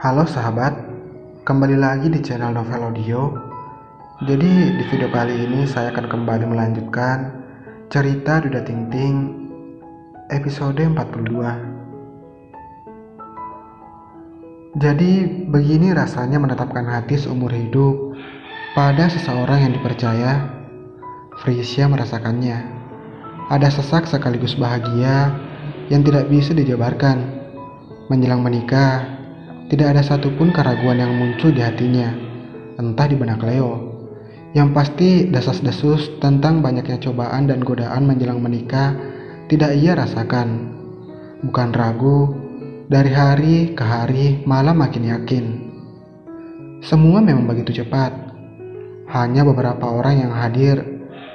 Halo sahabat, kembali lagi di channel Novel Audio. Jadi di video kali ini saya akan kembali melanjutkan cerita Duda Ting Ting episode 42. Jadi begini rasanya menetapkan hati seumur hidup pada seseorang yang dipercaya. Frisia merasakannya. Ada sesak sekaligus bahagia yang tidak bisa dijabarkan. Menjelang menikah, tidak ada satupun keraguan yang muncul di hatinya, entah di benak Leo. Yang pasti desas-desus tentang banyaknya cobaan dan godaan menjelang menikah tidak ia rasakan. Bukan ragu, dari hari ke hari malah makin yakin. Semua memang begitu cepat. Hanya beberapa orang yang hadir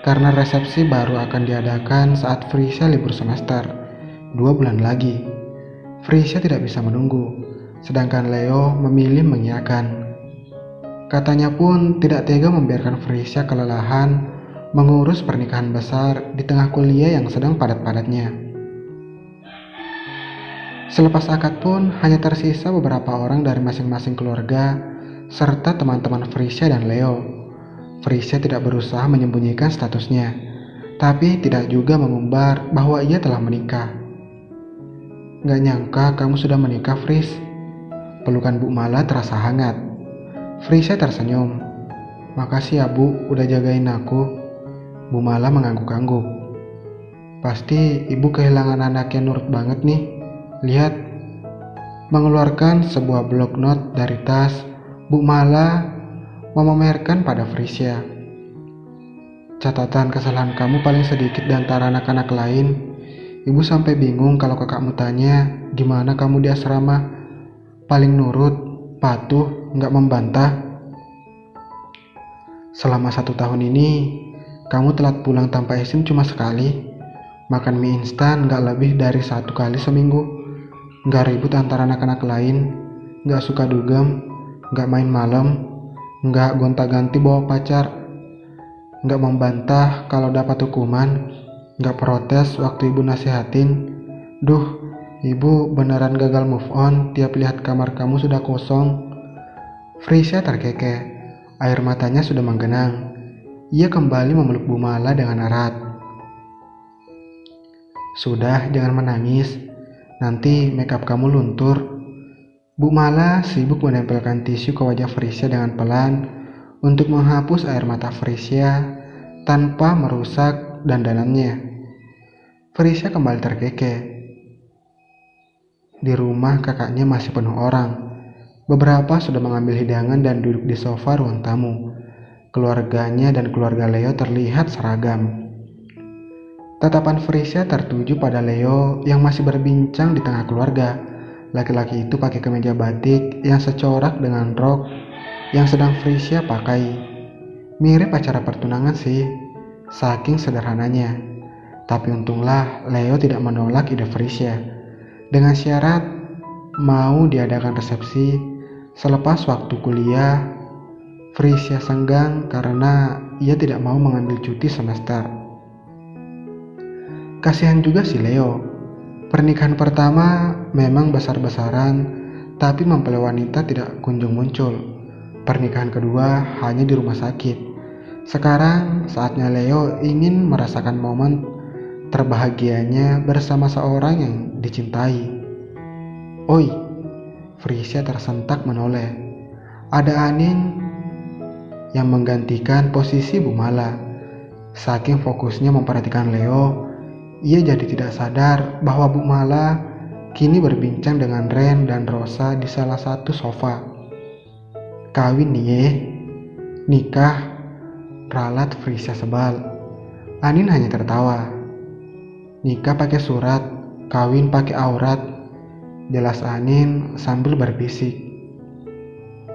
karena resepsi baru akan diadakan saat Frisia libur semester, 2 bulan lagi. Frisia tidak bisa menunggu. Sedangkan Leo memilih mengiyakan. Katanya pun tidak tega membiarkan Frisia kelelahan mengurus pernikahan besar di tengah kuliah yang sedang padat-padatnya. Selepas akad pun hanya tersisa beberapa orang dari masing-masing keluarga serta teman-teman Frisia dan Leo. Frisia tidak berusaha menyembunyikan statusnya, tapi tidak juga mengumbar bahwa ia telah menikah. Gak nyangka kamu sudah menikah, Fris. Pelukan Bu Mala terasa hangat. Frisia tersenyum. Makasih ya Bu, udah jagain aku. Bu Mala mengangguk-angguk. Pasti ibu kehilangan anaknya nurut banget nih. Lihat. Mengeluarkan sebuah blok not dari tas, Bu Mala memamerkan pada Frisia. Catatan kesalahan kamu paling sedikit di antara anak-anak lain. Ibu sampai bingung kalau kakakmu tanya gimana kamu di asrama. Paling nurut, patuh, nggak membantah. Selama 1 tahun ini, kamu telat pulang tanpa izin cuma sekali. Makan mie instan nggak lebih dari 1 kali seminggu. Nggak ribut antara anak-anak lain. Nggak suka dugem, nggak main malam, nggak gonta-ganti bawa pacar. Nggak membantah kalau dapat hukuman. Nggak protes waktu ibu nasihatin. Duh, ibu beneran gagal move on tiap lihat kamar kamu sudah kosong. Frisia terkekeh, air matanya sudah menggenang. Ia kembali memeluk Bu Mala dengan erat. Sudah, jangan menangis. Nanti makeup kamu luntur. Bu Mala sibuk menempelkan tisu ke wajah Frisia dengan pelan untuk menghapus air mata Frisia tanpa merusak dandanannya. Frisia kembali terkekeh. Di rumah kakaknya masih penuh orang. Beberapa sudah mengambil hidangan dan duduk di sofa ruang tamu. Keluarganya dan keluarga Leo terlihat seragam. Tatapan Frisia tertuju pada Leo yang masih berbincang di tengah keluarga. Laki-laki itu pakai kemeja batik yang secorak dengan rok yang sedang Frisia pakai. Mirip acara pertunangan sih, saking sederhananya. Tapi untunglah Leo tidak menolak ide Frisia. Dengan syarat mau diadakan resepsi selepas waktu kuliah. Frisia senggang karena ia tidak mau mengambil cuti semester. Kasihan juga si Leo. Pernikahan pertama memang besar-besaran, tapi mempelai wanita tidak kunjung muncul. Pernikahan kedua hanya di rumah sakit. Sekarang saatnya Leo ingin merasakan momen terbahagianya bersama seorang yang dicintai. Oi, Frisia tersentak menoleh. Ada Anin yang menggantikan posisi Bu Mala. Saking fokusnya memperhatikan Leo, ia jadi tidak sadar bahwa Bu Mala kini berbincang dengan Ren dan Rosa di salah satu sofa. Kawin nih, nikah, ralat Frisia sebal. Anin hanya tertawa. Nikah pakai surat, kawin pakai aurat, jelas Anin sambil berbisik.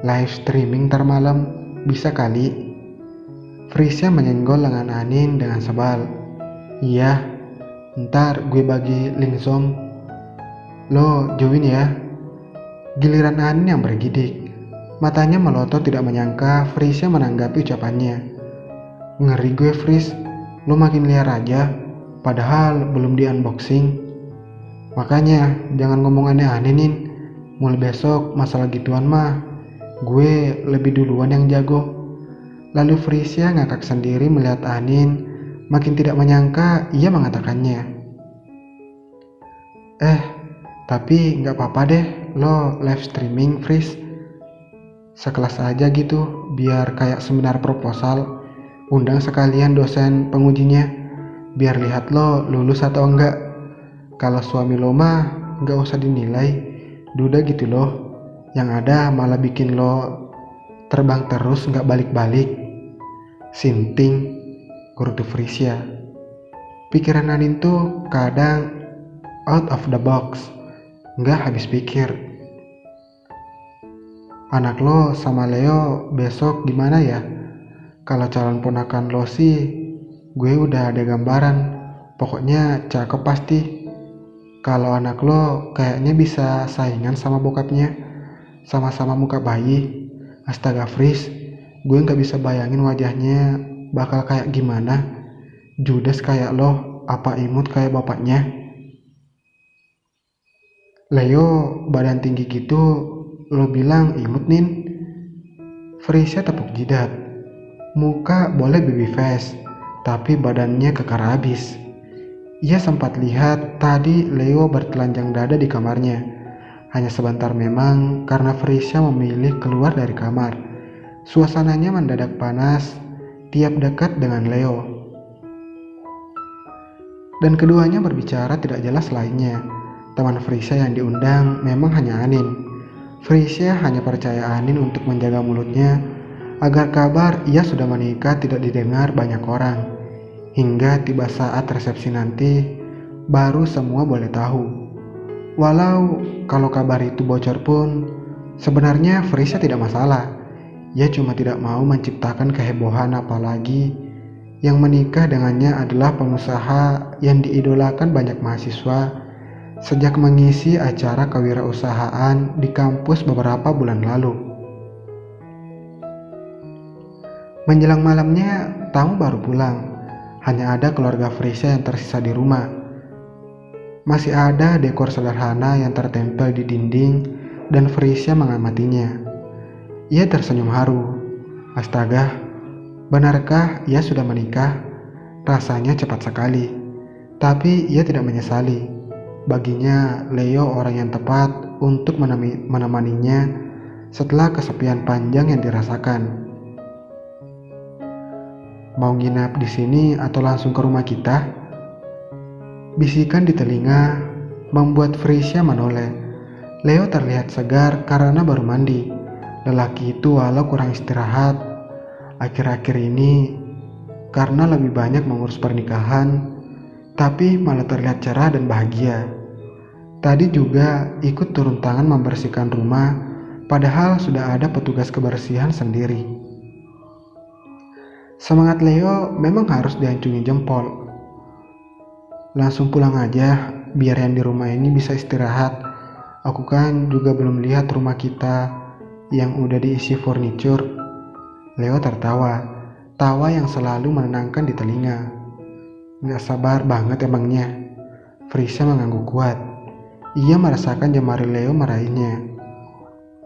Live streaming termalam, bisa kali. Frisia menyenggol lengan Anin dengan sebal. Iya, ntar gue bagi link Zoom. Lo join ya. Giliran Anin yang bergidik. Matanya melotot tidak menyangka Frisia menanggapi ucapannya. Ngeri gue, Fris, lo makin liar aja. Padahal belum di unboxing. Makanya jangan ngomong aneh-aneh, Nin. Mulai besok masalah gituan mah, gue lebih duluan yang jago. Lalu Frisia ngakak sendiri melihat Anin. Makin tidak menyangka ia mengatakannya. Tapi nggak apa-apa deh lo live streaming, Fris. Sekelas aja gitu, biar kayak seminar proposal. Undang sekalian dosen pengujinya, biar lihat lo lulus atau enggak. Kalau suami lo mah nggak usah dinilai, duda gitu loh. Yang ada malah bikin lo terbang terus nggak balik-balik. Sinting, kurutu Frisia. Pikiran Anin tuh kadang out of the box, nggak habis pikir. Anak lo sama Leo besok gimana ya? Kalau calon ponakan lo sih, gue udah ada gambaran. Pokoknya cakep pasti. Kalau anak lo kayaknya bisa saingan sama bokapnya. Sama-sama muka bayi. Astaga Fris, gue gak bisa bayangin wajahnya bakal kayak gimana. Judes kayak lo, apa imut kayak bapaknya? Leo badan tinggi gitu, lo bilang imut Nin? Frisia tepuk jidat. Muka boleh baby face, tapi badannya kekar abis. Ia sempat lihat tadi Leo bertelanjang dada di kamarnya. Hanya sebentar memang karena Frisia memilih keluar dari kamar. Suasananya mendadak panas tiap dekat dengan Leo. Dan keduanya berbicara tidak jelas lainnya. Teman Frisia yang diundang memang hanya Anin. Frisia hanya percaya Anin untuk menjaga mulutnya agar kabar ia sudah menikah tidak didengar banyak orang. Hingga tiba saat resepsi nanti, baru semua boleh tahu. Walau kalau kabar itu bocor pun, sebenarnya Frisia tidak masalah. Ia cuma tidak mau menciptakan kehebohan, apalagi yang menikah dengannya adalah pengusaha yang diidolakan banyak mahasiswa sejak mengisi acara kewirausahaan di kampus beberapa bulan lalu. Menjelang malamnya, tamu baru pulang. Hanya ada keluarga Frisia yang tersisa di rumah. Masih ada dekor sederhana yang tertempel di dinding dan Frisia mengamatinya. Ia tersenyum haru. Astaga, benarkah ia sudah menikah? Rasanya cepat sekali. Tapi ia tidak menyesali. Baginya, Leo orang yang tepat untuk menemaninya setelah kesepian panjang yang dirasakan. Mau nginap di sini atau langsung ke rumah kita? Bisikan di telinga membuat Frisia menoleh. Leo terlihat segar karena baru mandi. Lelaki itu walau kurang istirahat akhir-akhir ini karena lebih banyak mengurus pernikahan, tapi malah terlihat cerah dan bahagia. Tadi juga ikut turun tangan membersihkan rumah, padahal sudah ada petugas kebersihan sendiri. Semangat Leo memang harus diacungi jempol. Langsung pulang aja, biar yang di rumah ini bisa istirahat. Aku kan juga belum lihat rumah kita yang udah diisi furniture. Leo tertawa, tawa yang selalu menenangkan di telinga. Gak sabar banget emangnya. Frisia mengangguk kuat. Ia merasakan jemari Leo meraihnya.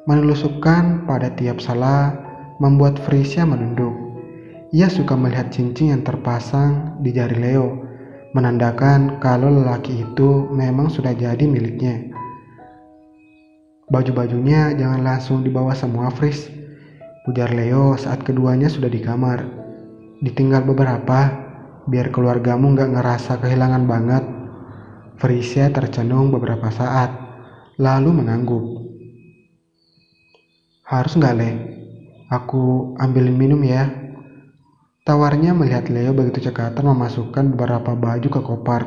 Menelusupkan pada tiap salah membuat Frisia menunduk. Ia suka melihat cincin yang terpasang di jari Leo, menandakan kalau lelaki itu memang sudah jadi miliknya. Baju-bajunya jangan langsung dibawa semua, Fris, ujar Leo saat keduanya sudah di kamar. Ditinggal beberapa, biar keluargamu gak ngerasa kehilangan banget. Frisia tercenung beberapa saat, lalu mengangguk. Harus gak, Le? Aku ambilin minum ya. Tawarnya melihat Leo begitu cekatan memasukkan beberapa baju ke koper.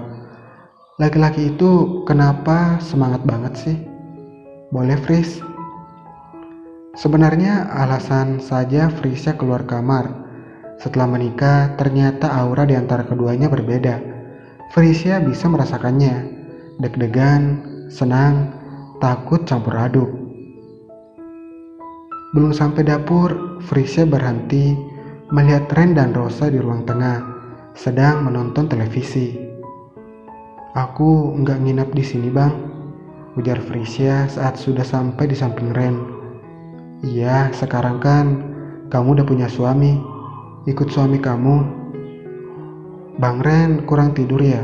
Laki-laki itu kenapa semangat banget sih? Boleh, Fris? Sebenarnya alasan saja Frisia keluar kamar. Setelah menikah, ternyata aura di antara keduanya berbeda. Frisia bisa merasakannya. Deg-degan, senang, takut campur aduk. Belum sampai dapur, Frisia berhenti melihat Ren dan Rosa di ruang tengah, sedang menonton televisi. Aku nggak nginap di sini, Bang. ujar Frisia saat sudah sampai di samping Ren. Iya, sekarang kan kamu udah punya suami. Ikut suami kamu. Bang Ren kurang tidur ya?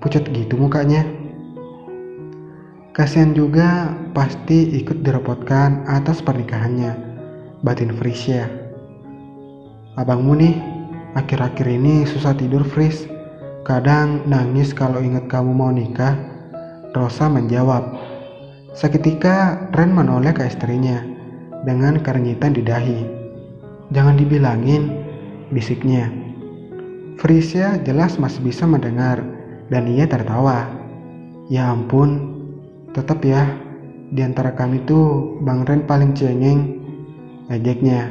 Pucat gitu mukanya. Kasihan juga pasti ikut direpotkan atas pernikahannya, batin Frisia. Abangmu nih, akhir-akhir ini susah tidur, Fris. Kadang nangis kalau ingat kamu mau nikah. Rosa menjawab. Seketika Ren menoleh ke istrinya dengan keringitan di dahi. Jangan dibilangin, bisiknya. Frisia jelas masih bisa mendengar dan ia tertawa. Ya ampun, tetap ya, di antara kami tuh Bang Ren paling cengeng, ejeknya.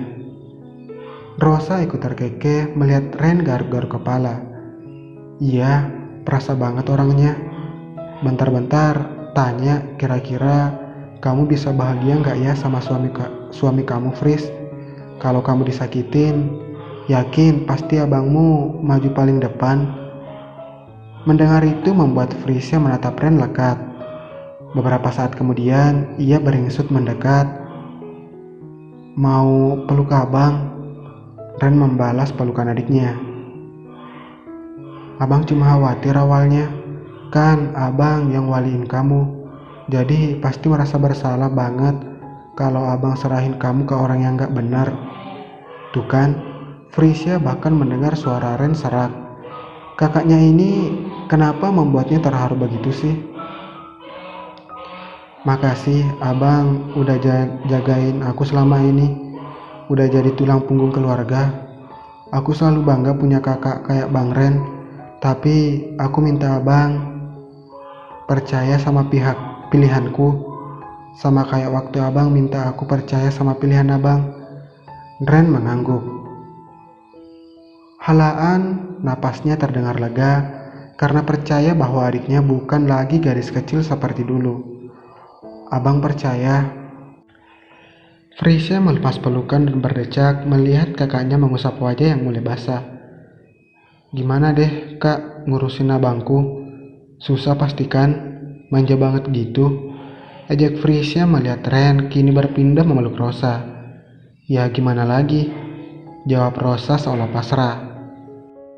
Rosa ikut terkekeh melihat Ren garuk-garuk kepala. Iya, perasa banget orangnya. Bentar-bentar tanya, kira-kira kamu bisa bahagia nggak ya sama suami kamu, Fris? Kalau kamu disakitin, yakin pasti abangmu maju paling depan. Mendengar itu membuat Frisia menatap Ren lekat. Beberapa saat kemudian ia beringsut mendekat. Mau peluk abang? Ren membalas pelukan adiknya. Abang cuma khawatir awalnya, kan abang yang waliin kamu, jadi pasti merasa bersalah banget kalau abang serahin kamu ke orang yang gak benar. Tuh kan, Frisia bahkan mendengar suara Ren serak. Kakaknya ini kenapa membuatnya terharu begitu sih? Makasih abang udah jagain aku selama ini, udah jadi tulang punggung keluarga. Aku selalu bangga punya kakak kayak Bang Ren. Tapi aku minta abang percaya sama pilihanku, sama kayak waktu abang minta aku percaya sama pilihan abang. Ren mengangguk. Halaan napasnya terdengar lega karena percaya bahwa adiknya bukan lagi gadis kecil seperti dulu. Abang percaya. Frisia melepas pelukan dan berdecak melihat kakaknya mengusap wajah yang mulai basah. Gimana deh kak ngurusin abangku? Susah pastikan, manja banget gitu. Ejek Frisia melihat Ren kini berpindah memeluk Rosa. Ya gimana lagi? Jawab Rosa seolah pasrah.